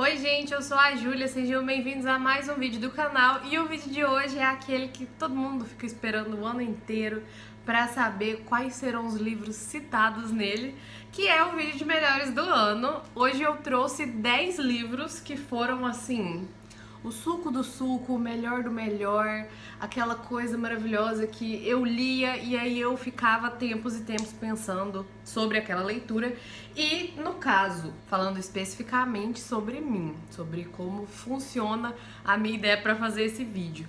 Oi gente, eu sou a Júlia, sejam bem-vindos a mais um vídeo do canal. E o vídeo de hoje é aquele que todo mundo fica esperando o ano inteiro para saber quais serão os livros citados nele, que é o vídeo de melhores do ano. Hoje eu trouxe 10 livros que foram assim, o suco do suco, o melhor do melhor, aquela coisa maravilhosa que eu lia e aí eu ficava tempos e tempos pensando sobre aquela leitura. E no caso, falando especificamente sobre mim, sobre como funciona a minha ideia para fazer esse vídeo.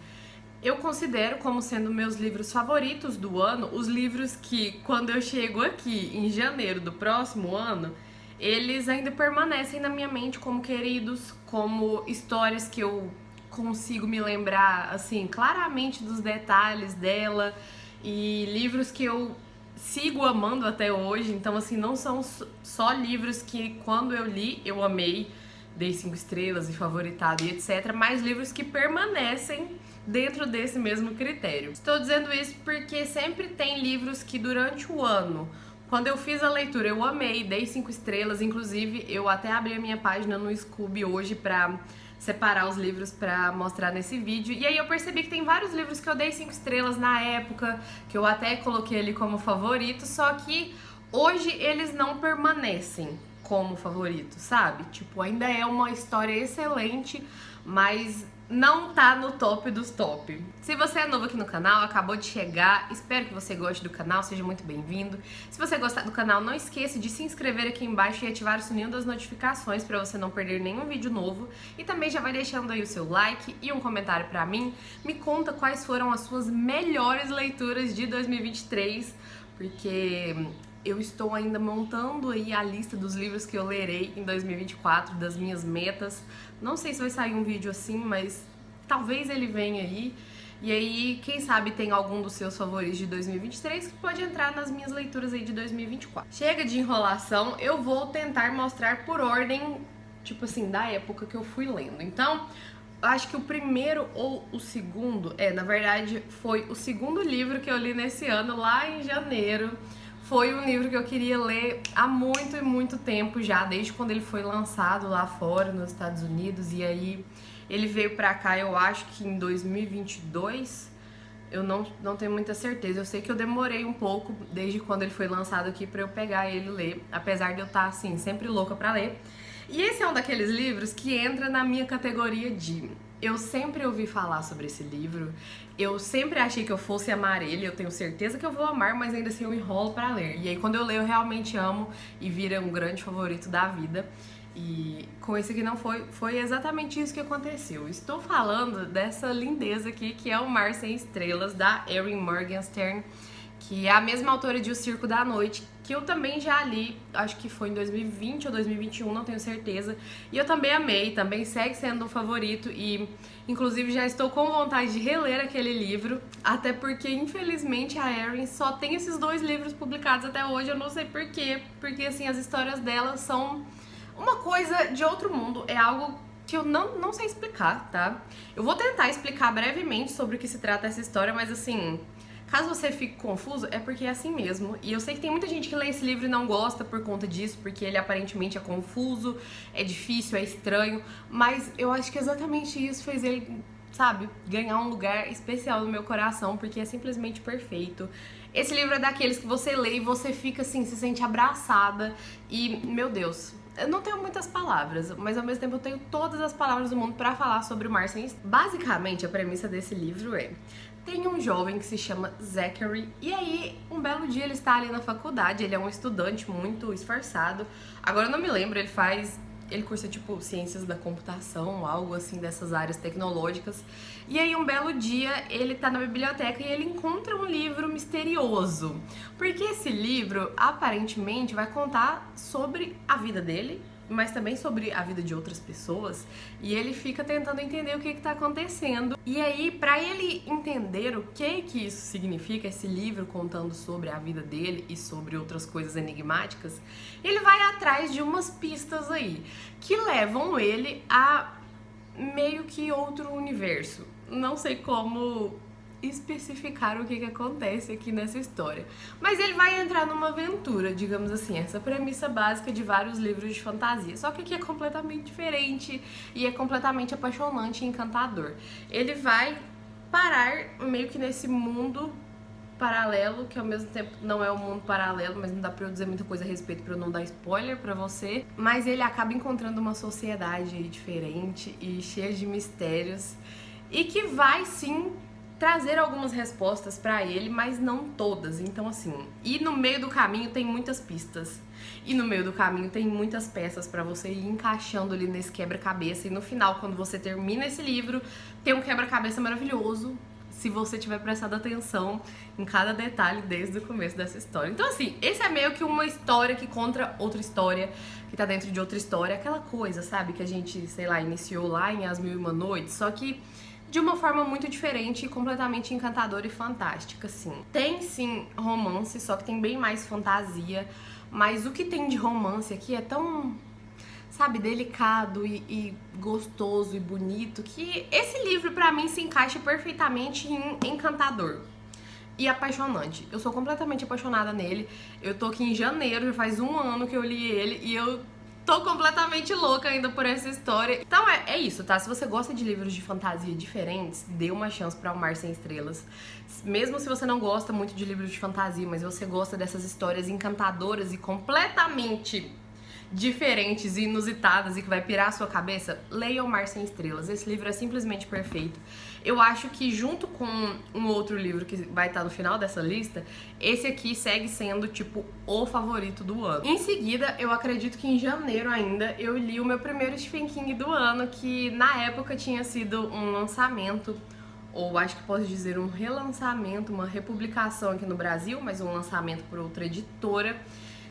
Eu considero como sendo meus livros favoritos do ano, os livros que, quando eu chego aqui em janeiro do próximo ano, eles ainda permanecem na minha mente como queridos, como histórias que eu consigo me lembrar, assim, claramente dos detalhes dela, e livros que eu sigo amando até hoje. Então, assim, não são só livros que quando eu li, eu amei, dei 5 estrelas e favoritado e etc, mas livros que permanecem dentro desse mesmo critério. Estou dizendo isso porque sempre tem livros que durante o ano, quando eu fiz a leitura, eu amei, dei 5 estrelas, inclusive eu até abri a minha página no Scoob hoje pra separar os livros pra mostrar nesse vídeo, e aí eu percebi que tem vários livros que eu dei 5 estrelas na época, que eu até coloquei ali como favorito, só que hoje eles não permanecem como favorito, sabe? Tipo, ainda é uma história excelente, mas não tá no top dos top. Se você é novo aqui no canal, acabou de chegar, espero que você goste do canal, seja muito bem-vindo. Se você gostar do canal, não esqueça de se inscrever aqui embaixo e ativar o sininho das notificações para você não perder nenhum vídeo novo. E também já vai deixando aí o seu like e um comentário pra mim. Me conta quais foram as suas melhores leituras de 2023, porque eu estou ainda montando aí a lista dos livros que eu lerei em 2024, das minhas metas. Não sei se vai sair um vídeo assim, mas talvez ele venha aí. E aí, quem sabe tem algum dos seus favoritos de 2023 que pode entrar nas minhas leituras aí de 2024. Chega de enrolação, eu vou tentar mostrar por ordem, tipo assim, da época que eu fui lendo. Então, acho que o primeiro ou o segundo, na verdade, foi o segundo livro que eu li nesse ano, lá em janeiro. Foi um livro que eu queria ler há muito e muito tempo já, desde quando ele foi lançado lá fora, nos Estados Unidos, e aí ele veio pra cá, eu acho que em 2022, eu não tenho muita certeza. Eu sei que eu demorei um pouco, desde quando ele foi lançado aqui, pra eu pegar ele e ler, apesar de eu estar, assim, sempre louca pra ler. E esse é um daqueles livros que entra na minha categoria de... Eu sempre ouvi falar sobre esse livro, eu sempre achei que eu fosse amar ele, eu tenho certeza que eu vou amar, mas ainda assim eu enrolo pra ler. E aí quando eu leio eu realmente amo e vira um grande favorito da vida. E com esse aqui não foi exatamente isso que aconteceu. Estou falando dessa lindeza aqui, que é O Mar Sem Estrelas, da Erin Morgenstern, que é a mesma autora de O Circo da Noite, que eu também já li, acho que foi em 2020 ou 2021, não tenho certeza, e eu também amei, também segue sendo um favorito, e inclusive já estou com vontade de reler aquele livro, até porque infelizmente a Erin só tem esses 2 livros publicados até hoje, eu não sei porquê, porque assim, as histórias dela são uma coisa de outro mundo, é algo que eu não sei explicar, tá? Eu vou tentar explicar brevemente sobre o que se trata essa história, mas assim... Caso você fique confuso, é porque é assim mesmo. E eu sei que tem muita gente que lê esse livro e não gosta por conta disso, porque ele aparentemente é confuso, é difícil, é estranho, mas eu acho que exatamente isso fez ele, sabe, ganhar um lugar especial no meu coração, porque é simplesmente perfeito. Esse livro é daqueles que você lê e você fica assim, se sente abraçada e, meu Deus... Eu não tenho muitas palavras, mas ao mesmo tempo eu tenho todas as palavras do mundo pra falar sobre O Mar Sem Estrelas. Basicamente, a premissa desse livro é... Tem um jovem que se chama Zachary, e aí, um belo dia ele está ali na faculdade, ele é um estudante muito esforçado. Agora eu não me lembro, ele cursa tipo ciências da computação, algo assim dessas áreas tecnológicas. E aí um belo dia ele tá na biblioteca e ele encontra um livro misterioso. Porque esse livro aparentemente vai contar sobre a vida dele, mas também sobre a vida de outras pessoas, e ele fica tentando entender o que tá acontecendo. E aí, pra ele entender o que isso significa, esse livro contando sobre a vida dele e sobre outras coisas enigmáticas, ele vai atrás de umas pistas aí, que levam ele a meio que outro universo. Não sei como especificar o que acontece aqui nessa história. Mas ele vai entrar numa aventura, digamos assim, essa premissa básica de vários livros de fantasia. Só que aqui é completamente diferente e é completamente apaixonante e encantador. Ele vai parar meio que nesse mundo paralelo, que ao mesmo tempo não é um mundo paralelo, mas não dá pra eu dizer muita coisa a respeito pra eu não dar spoiler pra você. Mas ele acaba encontrando uma sociedade aí diferente e cheia de mistérios e que vai sim trazer algumas respostas pra ele, mas não todas. Então assim, e no meio do caminho tem muitas pistas. E no meio do caminho tem muitas peças pra você ir encaixando ali nesse quebra-cabeça. E no final, quando você termina esse livro, tem um quebra-cabeça maravilhoso, se você tiver prestado atenção em cada detalhe desde o começo dessa história. Então assim, esse é meio que uma história que conta outra história, que tá dentro de outra história. Aquela coisa, sabe, que a gente, sei lá, iniciou lá em As Mil e Uma Noites, só que de uma forma muito diferente e completamente encantadora e fantástica, assim. Tem sim romance, só que tem bem mais fantasia, mas o que tem de romance aqui é tão, sabe, delicado e gostoso e bonito, que esse livro pra mim se encaixa perfeitamente em encantador e apaixonante. Eu sou completamente apaixonada nele. Eu tô aqui em janeiro, já faz um ano que eu li ele e eu tô completamente louca ainda por essa história. Então é isso, tá? Se você gosta de livros de fantasia diferentes, dê uma chance pra O Mar Sem Estrelas. Mesmo se você não gosta muito de livros de fantasia, mas você gosta dessas histórias encantadoras e completamente diferentes e inusitadas e que vai pirar a sua cabeça, leia O Mar Sem Estrelas. Esse livro é simplesmente perfeito. Eu acho que junto com um outro livro que vai estar no final dessa lista, esse aqui segue sendo, tipo, o favorito do ano. Em seguida, eu acredito que em janeiro ainda, eu li o meu primeiro Stephen King do ano, que na época tinha sido um lançamento, ou acho que posso dizer um relançamento, uma republicação aqui no Brasil, mas um lançamento por outra editora,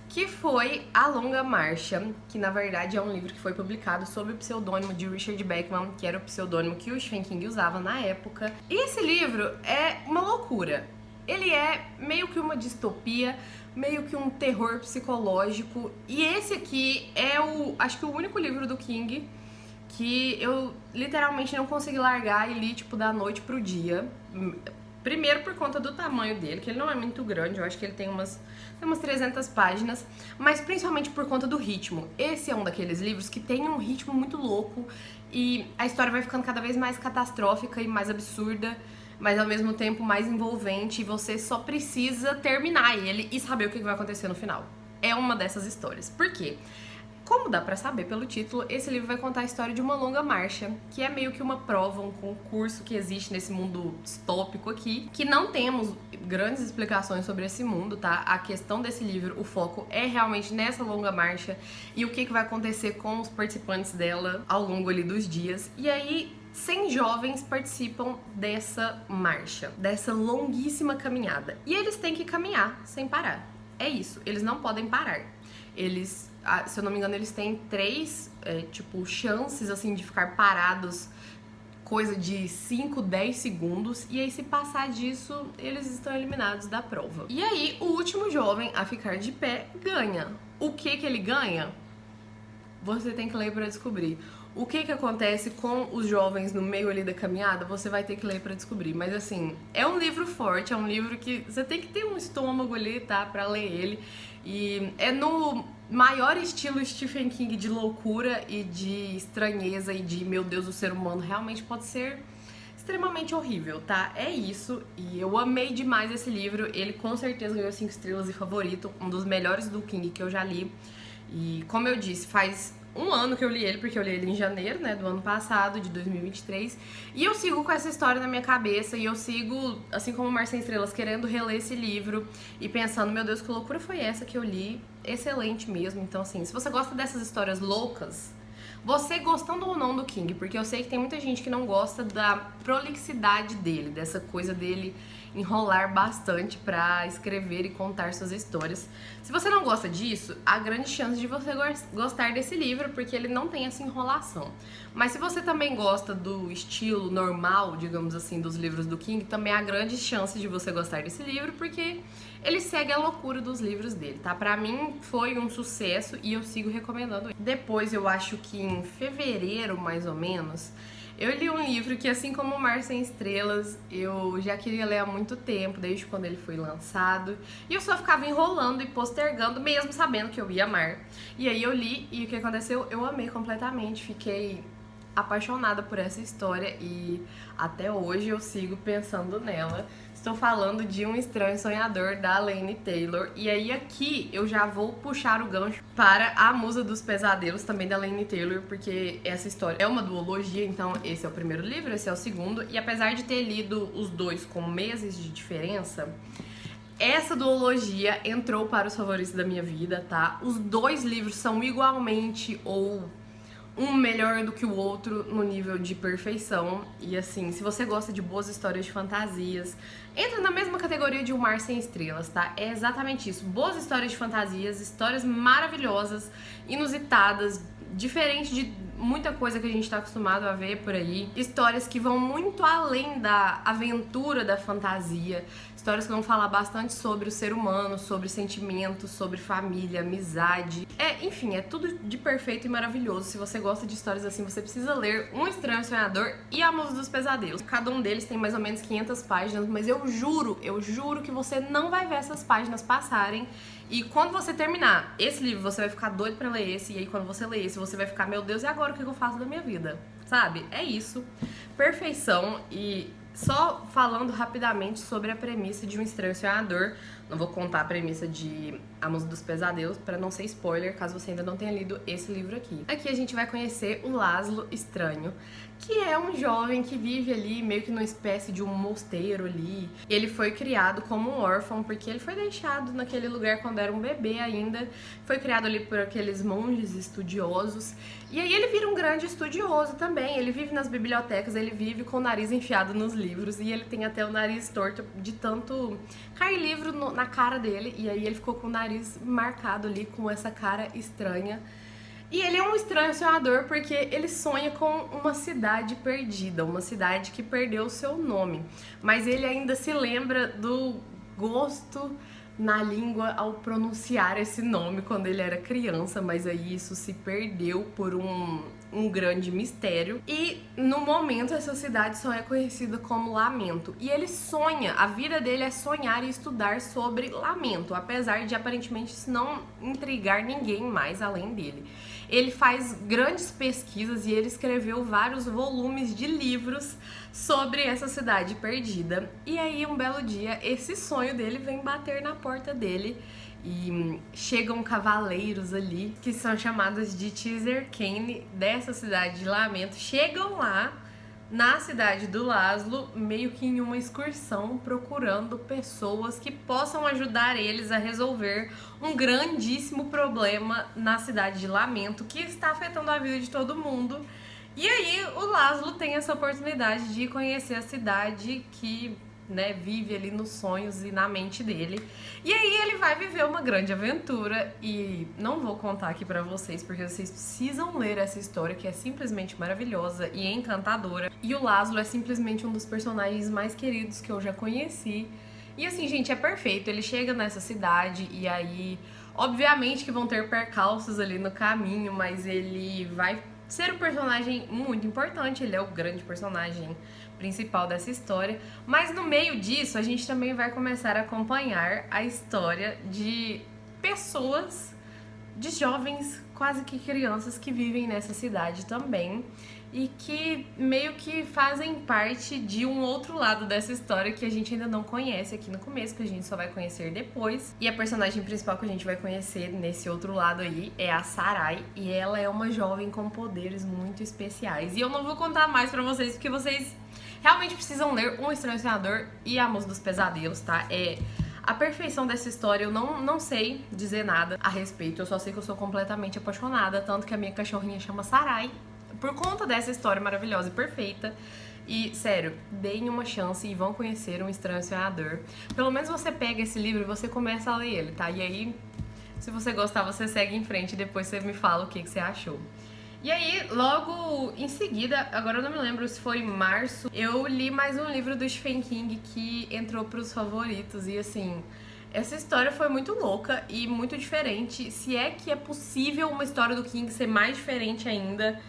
que foi A Longa Marcha, que na verdade é um livro que foi publicado sob o pseudônimo de Richard Bachman, que era o pseudônimo que o Stephen King usava na época. E esse livro é uma loucura. Ele é meio que uma distopia, meio que um terror psicológico. E esse aqui é acho que o único livro do King que eu literalmente não consegui largar e li, tipo, da noite pro dia. Primeiro por conta do tamanho dele, que ele não é muito grande, eu acho que ele tem umas 300 páginas, mas principalmente por conta do ritmo. Esse é um daqueles livros que tem um ritmo muito louco e a história vai ficando cada vez mais catastrófica e mais absurda, mas ao mesmo tempo mais envolvente, e você só precisa terminar ele e saber o que vai acontecer no final. É uma dessas histórias. Por quê? Como dá pra saber pelo título, esse livro vai contar a história de uma longa marcha, que é meio que uma prova, um concurso que existe nesse mundo distópico aqui, que não temos grandes explicações sobre esse mundo, tá? A questão desse livro, o foco é realmente nessa longa marcha e o que vai acontecer com os participantes dela ao longo ali dos dias. E aí 100 jovens participam dessa marcha, dessa longuíssima caminhada. E eles têm que caminhar sem parar. É isso, eles não podem parar. Eles, se eu não me engano, eles têm 3, chances, assim, de ficar parados, coisa de 5, 10 segundos, e aí se passar disso, eles estão eliminados da prova. E aí, o último jovem a ficar de pé ganha. O que ele ganha? Você tem que ler pra descobrir. O que acontece com os jovens no meio ali da caminhada, você vai ter que ler pra descobrir. Mas assim, é um livro forte, é um livro que você tem que ter um estômago ali, tá, pra ler ele. E é no maior estilo Stephen King de loucura e de estranheza e de, meu Deus, o ser humano realmente pode ser extremamente horrível, tá? É isso, e eu amei demais esse livro. Ele com certeza ganhou 5 estrelas e favorito, um dos melhores do King que eu já li. E como eu disse, faz um ano que eu li ele, porque eu li ele em janeiro, né, do ano passado, de 2023, e eu sigo com essa história na minha cabeça, e eu sigo, assim como o Mar Sem Estrelas, querendo reler esse livro e pensando, meu Deus, que loucura foi essa que eu li, excelente mesmo. Então assim, se você gosta dessas histórias loucas, você gostando ou não do King, porque eu sei que tem muita gente que não gosta da prolixidade dele, dessa coisa dele enrolar bastante pra escrever e contar suas histórias. Se você não gosta disso, há grande chance de você gostar desse livro, porque ele não tem essa enrolação. Mas se você também gosta do estilo normal, digamos assim, dos livros do King, também há grande chance de você gostar desse livro, porque ele segue a loucura dos livros dele, tá? Pra mim foi um sucesso e eu sigo recomendando ele. Depois, eu acho que em fevereiro, mais ou menos, Eu li um livro que, assim como O Mar Sem Estrelas, eu já queria ler há muito tempo, desde quando ele foi lançado. E eu só ficava enrolando e postergando, mesmo sabendo que eu ia amar. E aí eu li, e o que aconteceu? Eu amei completamente, fiquei apaixonada por essa história e até hoje eu sigo pensando nela. Estou falando de Um Estranho Sonhador, da Laini Taylor. E aí aqui eu já vou puxar o gancho para A Musa dos Pesadelos, também da Laini Taylor, porque essa história é uma duologia, então esse é o primeiro livro, esse é o segundo. E apesar de ter lido os dois com meses de diferença, essa duologia entrou para os favoritos da minha vida, tá? Os dois livros são igualmente ou um melhor do que o outro no nível de perfeição. E assim, se você gosta de boas histórias de fantasias, entra na mesma categoria de Um Mar Sem Estrelas, tá? É exatamente isso. Boas histórias de fantasias, histórias maravilhosas, inusitadas, diferente de muita coisa que a gente tá acostumado a ver por aí. Histórias que vão muito além da aventura da fantasia. Histórias que vão falar bastante sobre o ser humano, sobre sentimentos, sobre família, amizade. Enfim, é tudo de perfeito e maravilhoso. Se você gosta de histórias assim, você precisa ler Um Estranho Sonhador e A Musa dos Pesadelos. Cada um deles tem mais ou menos 500 páginas, mas eu juro que você não vai ver essas páginas passarem. E quando você terminar esse livro, você vai ficar doido pra ler esse. E aí quando você lê esse, você vai ficar, meu Deus, e agora o que eu faço da minha vida? Sabe? É isso. Perfeição. E só falando rapidamente sobre a premissa de Um Estranho Sonhador. Não vou contar a premissa de A Musa dos Pesadelos pra não ser spoiler, caso você ainda não tenha lido esse livro aqui. Aqui a gente vai conhecer o Laszlo Estranho, que é um jovem que vive ali meio que numa espécie de um mosteiro ali. Ele foi criado como um órfão porque ele foi deixado naquele lugar quando era um bebê ainda. Foi criado ali por aqueles monges estudiosos. E aí ele vira um grande estudioso também. Ele vive nas bibliotecas, ele vive com o nariz enfiado nos livros e ele tem até o nariz torto de tanto cair livro na cara dele. E aí ele ficou com o nariz marcado ali com essa cara estranha. E ele é um estranho sonhador porque ele sonha com uma cidade perdida, uma cidade que perdeu o seu nome. Mas ele ainda se lembra do gosto na língua ao pronunciar esse nome quando ele era criança, mas aí isso se perdeu por um grande mistério. E no momento essa cidade só é conhecida como Lamento. E ele sonha, a vida dele é sonhar e estudar sobre Lamento, apesar de aparentemente isso não intrigar ninguém mais além dele. Ele faz grandes pesquisas e ele escreveu vários volumes de livros sobre essa cidade perdida. E aí, um belo dia, esse sonho dele vem bater na porta dele e chegam cavaleiros ali, que são chamados de Teaser Cane, dessa cidade de Lamento. Chegam lá na cidade do Laszlo, meio que em uma excursão, procurando pessoas que possam ajudar eles a resolver um grandíssimo problema na cidade de Lamento, que está afetando a vida de todo mundo. E aí o Laszlo tem essa oportunidade de conhecer a cidade que, né, vive ali nos sonhos e na mente dele. E aí ele vai viver uma grande aventura e não vou contar aqui pra vocês porque vocês precisam ler essa história, que é simplesmente maravilhosa e encantadora. E o Laszlo é simplesmente um dos personagens mais queridos que eu já conheci. E assim, gente, é perfeito. Ele chega nessa cidade e aí, obviamente que vão ter percalços ali no caminho, mas ele vai ser um personagem muito importante, ele é o grande personagem principal dessa história. Mas no meio disso, a gente também vai começar a acompanhar a história de pessoas, de jovens, quase que crianças, que vivem nessa cidade também e que meio que fazem parte de um outro lado dessa história que a gente ainda não conhece aqui no começo, que a gente só vai conhecer depois. E a personagem principal que a gente vai conhecer nesse outro lado aí é a Sarai, e ela é uma jovem com poderes muito especiais. E eu não vou contar mais pra vocês, porque vocês realmente precisam ler Um Estranho Sonhador e A Musa dos Pesadelos, tá? É a perfeição dessa história. Eu não sei dizer nada a respeito, eu só sei que eu sou completamente apaixonada, tanto que a minha cachorrinha chama Sarai por conta dessa história maravilhosa e perfeita. E, sério, deem uma chance e vão conhecer Um Estranho Sonhador. Pelo menos você pega esse livro e você começa a ler ele, tá? E aí, se você gostar, você segue em frente e depois você me fala o que você achou. E aí, logo em seguida, agora eu não me lembro se foi em março, eu li mais um livro do Stephen King que entrou pros favoritos. E assim, essa história foi muito louca e muito diferente. Se é que é possível uma história do King ser mais diferente ainda,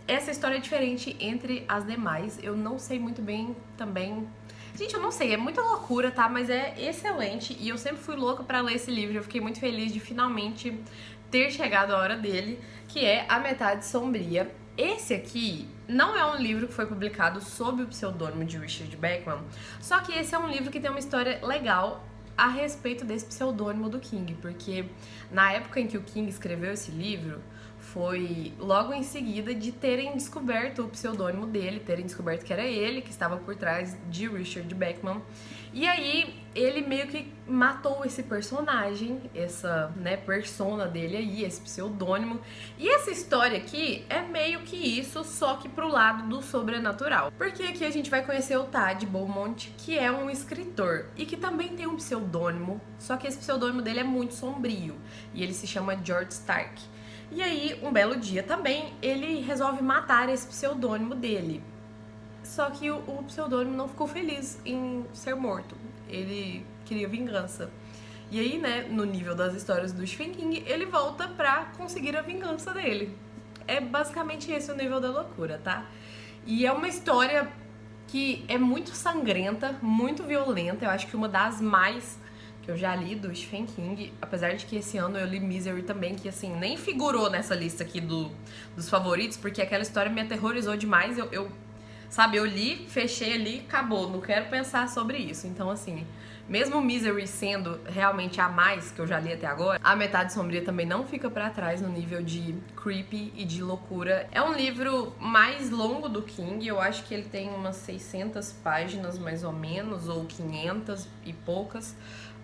essa história é diferente entre as demais. Eu não sei muito bem também. Gente, eu não sei, é muita loucura, tá? Mas é excelente e eu sempre fui louca pra ler esse livro. Eu fiquei muito feliz de finalmente ter chegado a hora dele, que é A Metade Sombria. Esse aqui não é um livro que foi publicado sob o pseudônimo de Richard Bachman, só que esse é um livro que tem uma história legal a respeito desse pseudônimo do King, porque na época em que o King escreveu esse livro, foi logo em seguida de terem descoberto o pseudônimo dele, terem descoberto que era ele que estava por trás de Richard Bachman. E aí ele meio que matou esse personagem, essa, né, persona dele aí, esse pseudônimo. E essa história aqui é meio que isso, só que pro lado do sobrenatural. Porque aqui a gente vai conhecer o Tad Beaumont, que é um escritor e que também tem um pseudônimo, só que esse pseudônimo dele é muito sombrio e ele se chama George Stark. E aí, um belo dia também, ele resolve matar esse pseudônimo dele. Só que o pseudônimo não ficou feliz em ser morto. Ele queria vingança. E aí, né, no nível das histórias do Stephen King, ele volta pra conseguir a vingança dele. É basicamente esse o nível da loucura, tá? E é uma história que é muito sangrenta, muito violenta. Eu acho que uma das mais que eu já li do Stephen King, apesar de que esse ano eu li Misery também, que assim, nem figurou nessa lista aqui dos favoritos, porque aquela história me aterrorizou demais. Sabe, eu li, fechei ali, acabou, não quero pensar sobre isso. Então assim, mesmo Misery sendo realmente a mais que eu já li até agora, A Metade Sombria também não fica pra trás no nível de creepy e de loucura. É um livro mais longo do King, eu acho que ele tem umas 600 páginas mais ou menos, ou 500 e poucas,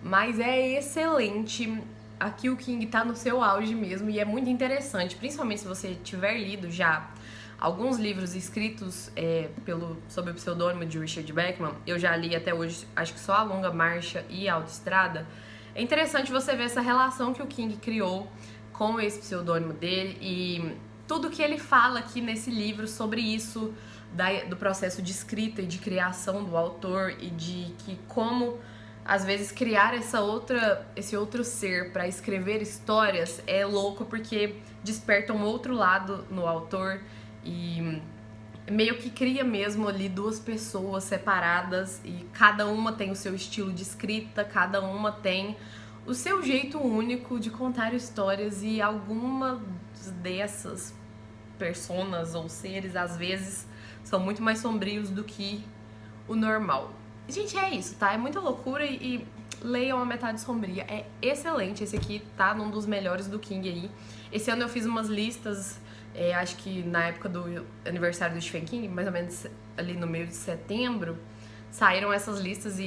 mas é excelente. Aqui o King tá no seu auge mesmo e é muito interessante, principalmente se você tiver lido já alguns livros escritos sob o pseudônimo de Richard Bachman. Eu já li até hoje, acho que só A Longa Marcha e A Autoestrada. É interessante você ver essa relação que o King criou com esse pseudônimo dele e tudo que ele fala aqui nesse livro sobre isso, do processo de escrita e de criação do autor e de que como às vezes criar esse outro ser para escrever histórias é louco porque desperta um outro lado no autor e meio que cria mesmo ali duas pessoas separadas e cada uma tem o seu estilo de escrita, cada uma tem o seu jeito único de contar histórias e algumas dessas personas ou seres às vezes são muito mais sombrios do que o normal. Gente, é isso, tá? É muita loucura e leiam A Metade Sombria. É excelente. Esse aqui tá num dos melhores do King aí. Esse ano eu fiz umas listas, acho que na época do aniversário do Stephen King, mais ou menos ali no meio de setembro, saíram essas listas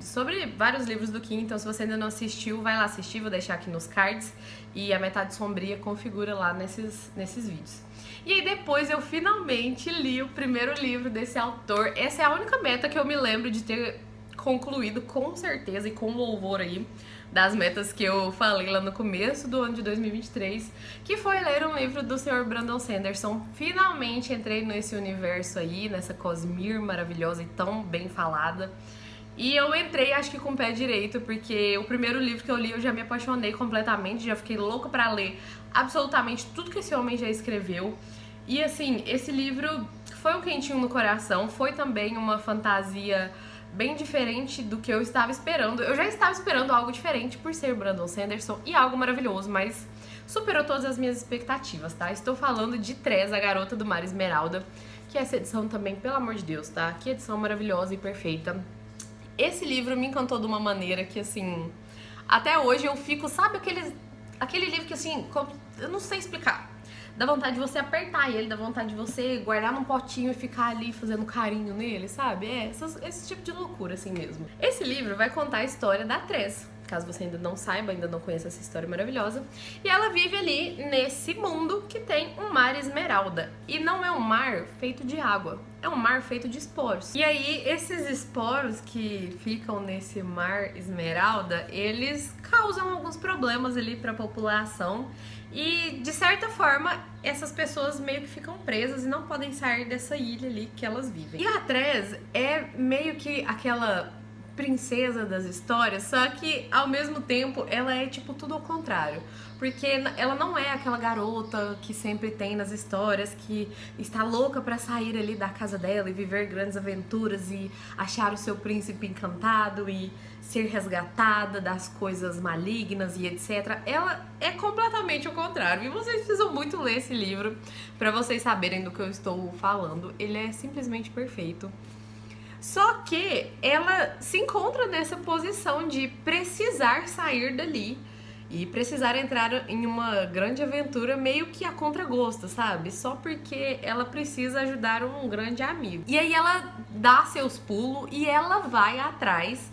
sobre vários livros do King. Então se você ainda não assistiu, vai lá assistir, vou deixar aqui nos cards. E A Metade Sombria configura lá nesses vídeos. E aí depois eu finalmente li o primeiro livro desse autor. Essa é a única meta que eu me lembro de ter concluído com certeza e com louvor aí das metas que eu falei lá no começo do ano de 2023, que foi ler um livro do Sr. Brandon Sanderson. Finalmente entrei nesse universo aí, nessa Cosmere maravilhosa e tão bem falada. E eu entrei, acho que com o pé direito, porque o primeiro livro que eu li eu já me apaixonei completamente, já fiquei louca pra ler absolutamente tudo que esse homem já escreveu. E assim, esse livro foi um quentinho no coração, foi também uma fantasia bem diferente do que eu estava esperando. Eu já estava esperando algo diferente por ser Brandon Sanderson e algo maravilhoso, mas superou todas as minhas expectativas, tá? Estou falando de Trez, a Garota do Mar Esmeralda, que essa edição também, pelo amor de Deus, tá? Que edição maravilhosa e perfeita. Esse livro me encantou de uma maneira que, assim, até hoje eu fico, sabe aquele livro que, assim, eu não sei explicar. Dá vontade de você apertar ele, dá vontade de você guardar num potinho e ficar ali fazendo carinho nele, sabe? Esse tipo de loucura, assim mesmo. Esse livro vai contar a história da Trez, caso você ainda não saiba, ainda não conheça essa história maravilhosa. E ela vive ali nesse mundo que tem um mar esmeralda. E não é um mar feito de água, é um mar feito de esporos. E aí, esses esporos que ficam nesse mar esmeralda, eles causam alguns problemas ali para a população. E, de certa forma, essas pessoas meio que ficam presas e não podem sair dessa ilha ali que elas vivem. E a Trez é meio que aquela princesa das histórias, só que ao mesmo tempo ela é tipo tudo ao contrário. Porque ela não é aquela garota que sempre tem nas histórias, que está louca pra sair ali da casa dela e viver grandes aventuras e achar o seu príncipe encantado e ser resgatada das coisas malignas e etc. Ela é completamente o contrário. E vocês precisam muito ler esse livro pra vocês saberem do que eu estou falando. Ele é simplesmente perfeito. Só que ela se encontra nessa posição de precisar sair dali e precisar entrar em uma grande aventura meio que a contragosto, sabe? Só porque ela precisa ajudar um grande amigo. E aí ela dá seus pulos e ela vai atrás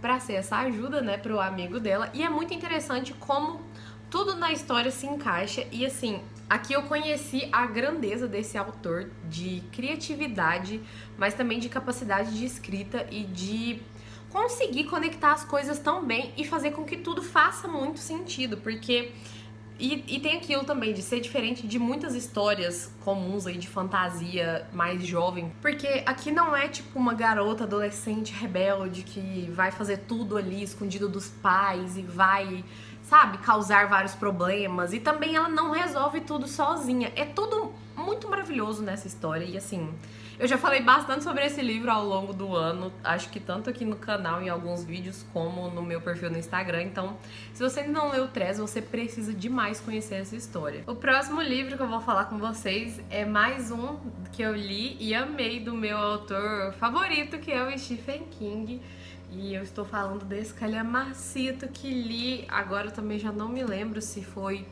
pra ser essa ajuda, né, pro amigo dela. E é muito interessante como tudo na história se encaixa. E assim, aqui eu conheci a grandeza desse autor de criatividade, mas também de capacidade de escrita e de conseguir conectar as coisas tão bem e fazer com que tudo faça muito sentido, porque e tem aquilo também de ser diferente de muitas histórias comuns aí de fantasia mais jovem, porque aqui não é tipo uma garota adolescente rebelde que vai fazer tudo ali escondido dos pais e vai, sabe, causar vários problemas, e também ela não resolve tudo sozinha. É tudo muito maravilhoso nessa história e assim, eu já falei bastante sobre esse livro ao longo do ano, acho que tanto aqui no canal, em alguns vídeos, como no meu perfil no Instagram. Então, se você ainda não leu o Trez, você precisa demais conhecer essa história. O próximo livro que eu vou falar com vocês é mais um que eu li e amei, do meu autor favorito, que é o Stephen King. E eu estou falando desse calhamacito que li, agora eu também já não me lembro se foi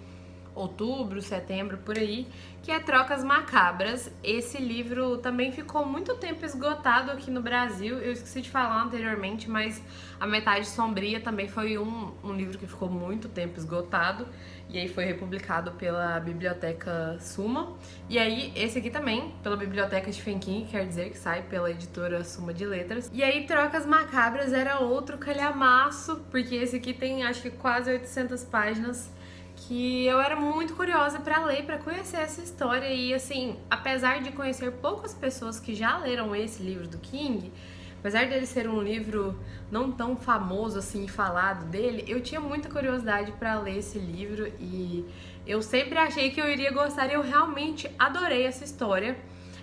outubro, setembro, por aí, que é Trocas Macabras. Esse livro também ficou muito tempo esgotado aqui no Brasil, eu esqueci de falar anteriormente, mas A Metade Sombria também foi um livro que ficou muito tempo esgotado, e aí foi republicado pela Biblioteca Suma, e aí esse aqui também, pela Biblioteca Stephen King, quer dizer que sai pela editora Suma de Letras. E aí Trocas Macabras era outro calhamaço, porque esse aqui tem acho que quase 800 páginas, que eu era muito curiosa pra ler, pra conhecer essa história. E assim, apesar de conhecer poucas pessoas que já leram esse livro do King, apesar dele ser um livro não tão famoso assim, falado dele, eu tinha muita curiosidade pra ler esse livro e eu sempre achei que eu iria gostar, e eu realmente adorei essa história.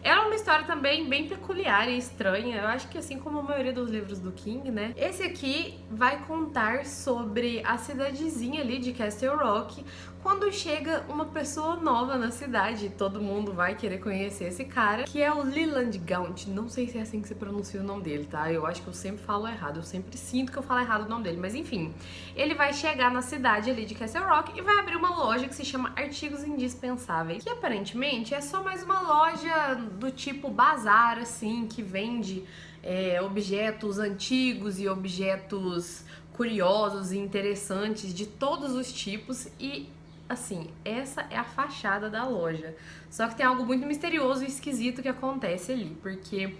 Ela é uma história também bem peculiar e estranha, eu acho que assim como a maioria dos livros do King, né? Esse aqui vai contar sobre a cidadezinha ali de Castle Rock, quando chega uma pessoa nova na cidade, todo mundo vai querer conhecer esse cara, que é o Leland Gaunt. Não sei se é assim que se pronuncia o nome dele, tá? Eu acho que eu sempre falo errado, eu sempre sinto que eu falo errado o nome dele, mas enfim. Ele vai chegar na cidade ali de Castle Rock e vai abrir uma loja que se chama Artigos Indispensáveis, que aparentemente é só mais uma loja do tipo bazar, assim, que vende objetos antigos e objetos curiosos e interessantes de todos os tipos. E assim, essa é a fachada da loja. Só que tem algo muito misterioso e esquisito que acontece ali, porque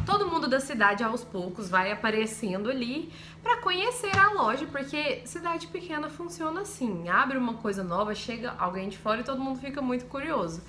todo mundo da cidade aos poucos vai aparecendo ali pra conhecer a loja, porque cidade pequena funciona assim, abre uma coisa nova, chega alguém de fora e todo mundo fica muito curioso.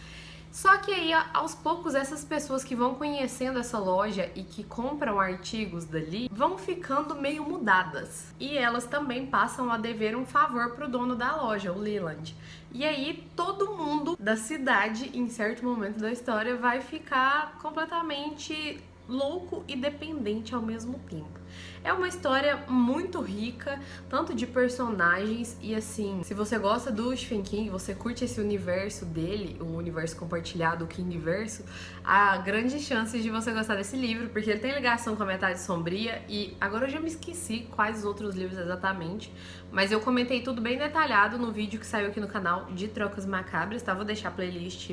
Só que aí, aos poucos, essas pessoas que vão conhecendo essa loja e que compram artigos dali vão ficando meio mudadas. E elas também passam a dever um favor pro dono da loja, o Leland. E aí, todo mundo da cidade, em certo momento da história, vai ficar completamente louco e dependente ao mesmo tempo. É uma história muito rica, tanto de personagens e assim, se você gosta do Stephen King, você curte esse universo dele, o universo compartilhado, o Kingverso, há grandes chances de você gostar desse livro, porque ele tem ligação com A Metade Sombria e agora eu já me esqueci quais os outros livros exatamente, mas eu comentei tudo bem detalhado no vídeo que saiu aqui no canal de Trocas Macabras, tá? Vou deixar a playlist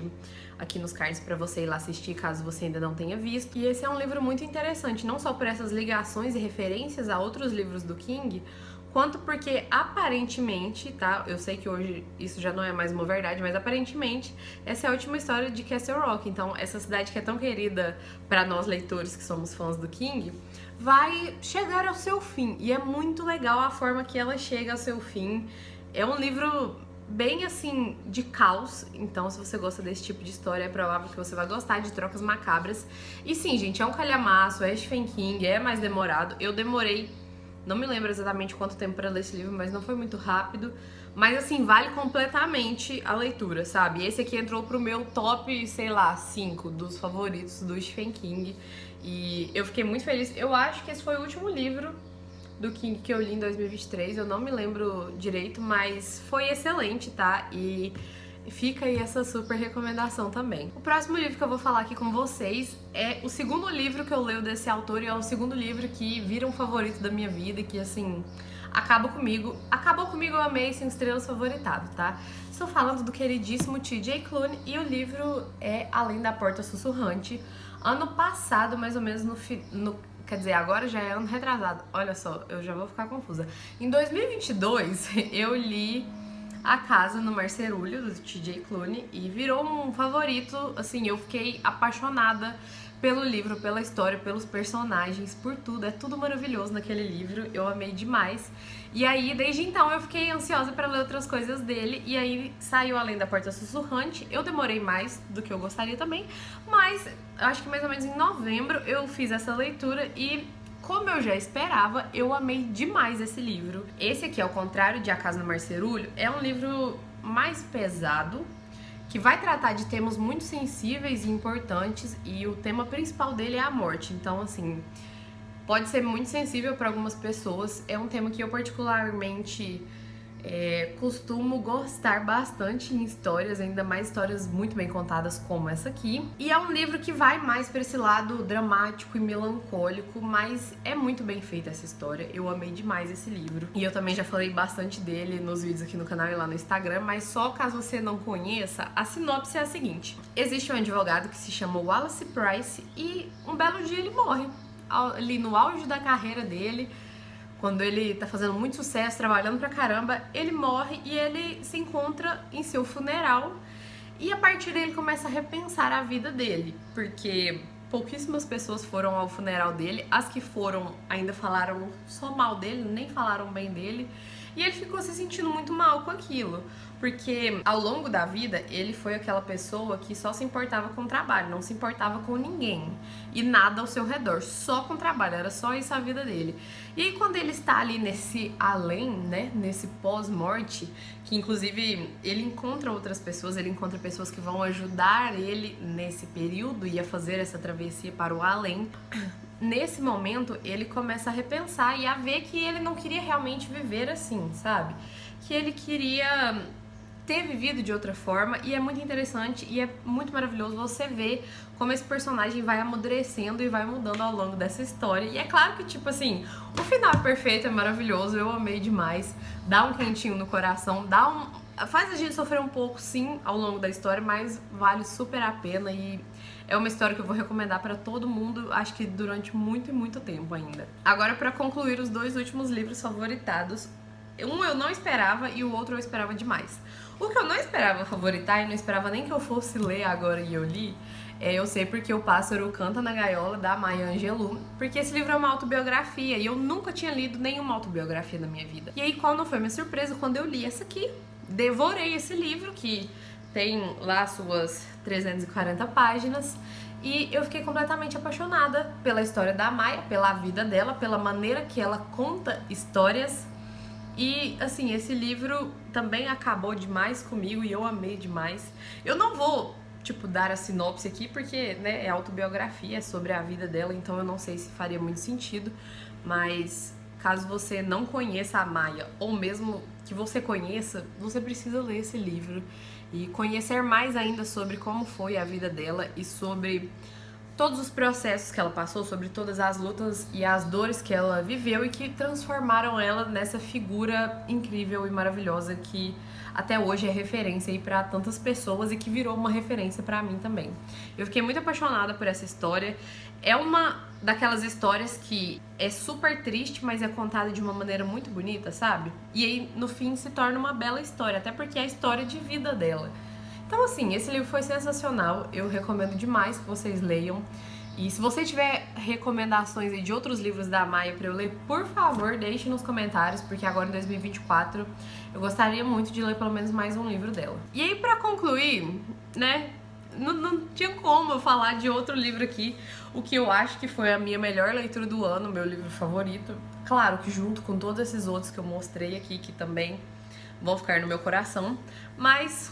aqui nos cards pra você ir lá assistir, caso você ainda não tenha visto. E esse é um livro muito interessante, não só por essas ligações e referências a outros livros do King, quanto porque aparentemente, tá? Eu sei que hoje isso já não é mais uma verdade, mas aparentemente essa é a última história de Castle Rock. Então essa cidade que é tão querida pra nós leitores que somos fãs do King vai chegar ao seu fim. E é muito legal a forma que ela chega ao seu fim. É um livro bem assim de caos, então se você gosta desse tipo de história é provável que você vai gostar de Trocas Macabras. E sim, gente, é um calhamaço, é Stephen King, é mais demorado. Eu demorei, não me lembro exatamente quanto tempo pra ler esse livro, mas não foi muito rápido. Mas assim, vale completamente a leitura, sabe? Esse aqui entrou pro meu top, sei lá, 5 dos favoritos do Stephen King. E eu fiquei muito feliz. Eu acho que esse foi o último livro do King que eu li em 2023, eu não me lembro direito, mas foi excelente, tá? E fica aí essa super recomendação também. O próximo livro que eu vou falar aqui com vocês é o segundo livro que eu leio desse autor e é o segundo livro que vira um favorito da minha vida e que, assim, acabou comigo, eu amei, 5 estrelas, favoritado, tá? Estou falando do queridíssimo T.J. Klune e o livro é Além da Porta Sussurrante. Ano passado, mais ou menos quer dizer, agora já é ano retrasado. Olha só, eu já vou ficar confusa. Em 2022, eu li A Casa no Marcerulho, do T.J. Klune, e virou um favorito. Assim, eu fiquei apaixonada pelo livro, pela história, pelos personagens, por tudo. É tudo maravilhoso naquele livro, eu amei demais. E aí, desde então, eu fiquei ansiosa para ler outras coisas dele. E aí, saiu Além da Porta Sussurrante. Eu demorei mais do que eu gostaria também, mas acho que mais ou menos em novembro eu fiz essa leitura e, como eu já esperava, eu amei demais esse livro. Esse aqui, ao contrário de A Casa no Marcerulho, é um livro mais pesado, que vai tratar de temas muito sensíveis e importantes, e o tema principal dele é a morte. Então, assim, pode ser muito sensível para algumas pessoas. É um tema que eu particularmente costumo gostar bastante em histórias, ainda mais histórias muito bem contadas como essa aqui. E é um livro que vai mais para esse lado dramático e melancólico, mas é muito bem feita essa história. Eu amei demais esse livro. E eu também já falei bastante dele nos vídeos aqui no canal e lá no Instagram, mas só caso você não conheça, a sinopse é a seguinte: existe um advogado que se chama Wallace Price e um belo dia ele morre. Ali no auge da carreira dele, quando ele tá fazendo muito sucesso, trabalhando pra caramba, ele morre e ele se encontra em seu funeral. E a partir daí ele começa a repensar a vida dele, porque pouquíssimas pessoas foram ao funeral dele, as que foram ainda falaram só mal dele, nem falaram bem dele. E ele ficou se sentindo muito mal com aquilo, porque ao longo da vida ele foi aquela pessoa que só se importava com o trabalho, não se importava com ninguém e nada ao seu redor, só com o trabalho, era só isso a vida dele. E aí quando ele está ali nesse além, né, nesse pós-morte, que inclusive ele encontra outras pessoas, ele encontra pessoas que vão ajudar ele nesse período e a fazer essa travessia para o além. Nesse momento, ele começa a repensar e a ver que ele não queria realmente viver assim, sabe? Que ele queria ter vivido de outra forma, e é muito interessante e é muito maravilhoso você ver como esse personagem vai amadurecendo e vai mudando ao longo dessa história. E é claro que, tipo assim, o final é perfeito, é maravilhoso, eu amei demais, dá um quentinho no coração, faz a gente sofrer um pouco, sim, ao longo da história, mas vale super a pena e é uma história que eu vou recomendar pra todo mundo, acho que durante muito e muito tempo ainda. Agora, pra concluir os 2 últimos livros favoritados, um eu não esperava e o outro eu esperava demais. O que eu não esperava favoritar e não esperava nem que eu fosse ler agora e eu li, Eu Sei Porque o Pássaro Canta na Gaiola, da Maya Angelou, porque esse livro é uma autobiografia e eu nunca tinha lido nenhuma autobiografia na minha vida. E aí, qual não foi minha surpresa quando eu li essa aqui? Devorei esse livro, que tem lá suas 340 páginas, e eu fiquei completamente apaixonada pela história da Maya, pela vida dela, pela maneira que ela conta histórias. E, assim, esse livro também acabou demais comigo e eu amei demais. Eu não vou, tipo, dar a sinopse aqui porque, né, é autobiografia, é sobre a vida dela, então eu não sei se faria muito sentido, mas caso você não conheça a Maya, ou mesmo que você conheça, você precisa ler esse livro e conhecer mais ainda sobre como foi a vida dela e sobre todos os processos que ela passou, sobre todas as lutas e as dores que ela viveu e que transformaram ela nessa figura incrível e maravilhosa que até hoje é referência aí pra tantas pessoas e que virou uma referência pra mim também. Eu fiquei muito apaixonada por essa história. É uma daquelas histórias que é super triste, mas é contada de uma maneira muito bonita, sabe? E aí, no fim, se torna uma bela história, até porque é a história de vida dela. Então, assim, esse livro foi sensacional, eu recomendo demais que vocês leiam. E se você tiver recomendações aí de outros livros da Maia pra eu ler, por favor, deixe nos comentários, porque agora em 2024 eu gostaria muito de ler pelo menos mais um livro dela. E aí, pra concluir, né, não tinha como eu falar de outro livro aqui, o que eu acho que foi a minha melhor leitura do ano, meu livro favorito. Claro que junto com todos esses outros que eu mostrei aqui, que também vão ficar no meu coração, mas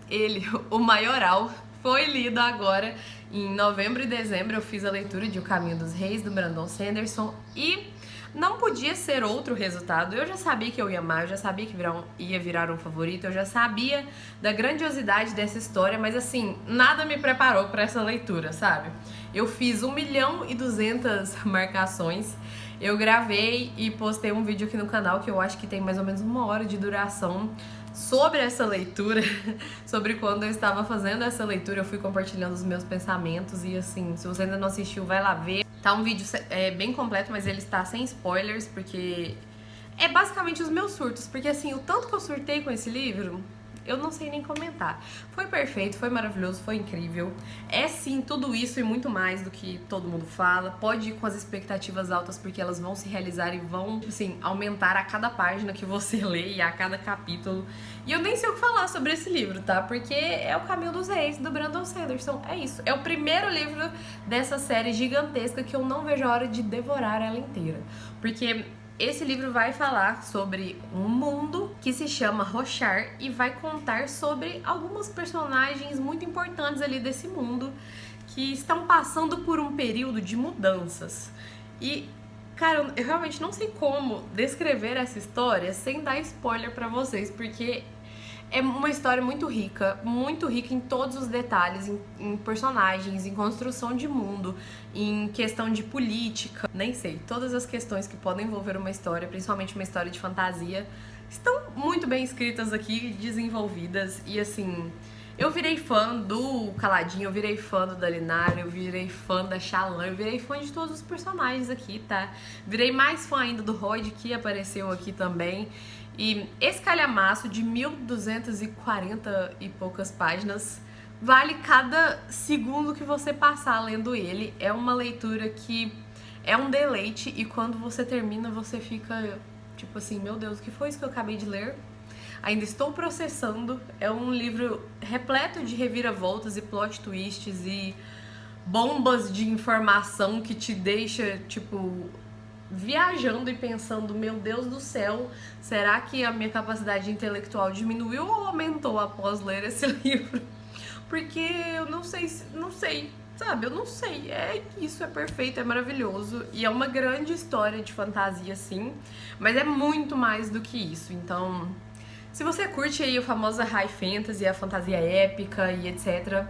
ele, o Maioral, foi lido agora em novembro e dezembro. Eu fiz a leitura de O Caminho dos Reis, do Brandon Sanderson, e não podia ser outro resultado. Eu já sabia que eu ia amar, eu já sabia que ia virar um favorito, eu já sabia da grandiosidade dessa história, mas assim, nada me preparou para essa leitura, sabe? Eu fiz 1.200.000 marcações, eu gravei e postei um vídeo aqui no canal que eu acho que tem mais ou menos 1 hora de duração sobre essa leitura, sobre quando eu estava fazendo essa leitura, eu fui compartilhando os meus pensamentos e assim, se você ainda não assistiu, vai lá ver. Tá um vídeo bem completo, mas ele está sem spoilers, porque é basicamente os meus surtos, porque assim, o tanto que eu surtei com esse livro, eu não sei nem comentar. Foi perfeito, foi maravilhoso, foi incrível. É sim tudo isso e muito mais do que todo mundo fala. Pode ir com as expectativas altas, porque elas vão se realizar e vão, assim, aumentar a cada página que você lê e a cada capítulo. E eu nem sei o que falar sobre esse livro, tá? Porque é O Caminho dos Reis, do Brandon Sanderson. É isso. É o primeiro livro dessa série gigantesca que eu não vejo a hora de devorar ela inteira. Porque esse livro vai falar sobre um mundo que se chama Roshar e vai contar sobre algumas personagens muito importantes ali desse mundo que estão passando por um período de mudanças. E, cara, eu realmente não sei como descrever essa história sem dar spoiler pra vocês, porque é uma história muito rica em todos os detalhes, em personagens, em construção de mundo, em questão de política, nem sei, todas as questões que podem envolver uma história, principalmente uma história de fantasia, estão muito bem escritas aqui, desenvolvidas, e assim, eu virei fã do Caladinho, eu virei fã do Dalinar, eu virei fã da Shallan, eu virei fã de todos os personagens aqui, tá? Virei mais fã ainda do Royd, que apareceu aqui também. E esse calhamaço de 1.240 e poucas páginas vale cada segundo que você passar lendo ele. É uma leitura que é um deleite e quando você termina você fica tipo assim, meu Deus, o que foi isso que eu acabei de ler? Ainda estou processando. É um livro repleto de reviravoltas e plot twists e bombas de informação que te deixa, tipo, viajando e pensando, meu Deus do céu, será que a minha capacidade intelectual diminuiu ou aumentou após ler esse livro? Porque eu não sei, sabe? Eu não sei. Isso é perfeito, é maravilhoso e é uma grande história de fantasia, sim, mas é muito mais do que isso. Então, se você curte aí a famosa high fantasy, a fantasia épica e etc,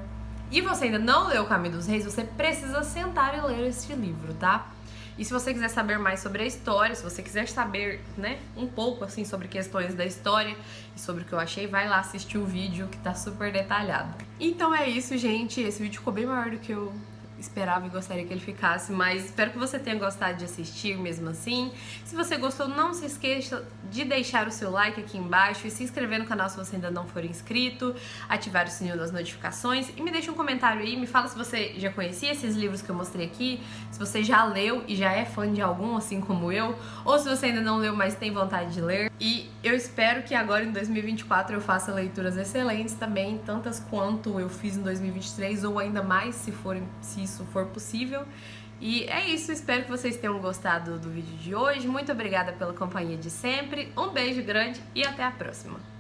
e você ainda não leu O Caminho dos Reis, você precisa sentar e ler este livro, tá? E se você quiser saber mais sobre a história, se você quiser saber, né, um pouco assim sobre questões da história e sobre o que eu achei, vai lá assistir o vídeo que tá super detalhado. Então é isso, gente. Esse vídeo ficou bem maior do que eu esperava e gostaria que ele ficasse, mas espero que você tenha gostado de assistir mesmo assim. Se você gostou, não se esqueça de deixar o seu like aqui embaixo e se inscrever no canal se você ainda não for inscrito, ativar o sininho das notificações e me deixa um comentário aí, me fala se você já conhecia esses livros que eu mostrei aqui, se você já leu e já é fã de algum, assim como eu, ou se você ainda não leu, mas tem vontade de ler. E eu espero que agora em 2024 eu faça leituras excelentes também, tantas quanto eu fiz em 2023 ou ainda mais se isso for possível. E é isso, espero que vocês tenham gostado do vídeo de hoje. Muito obrigada pela companhia de sempre, um beijo grande e até a próxima!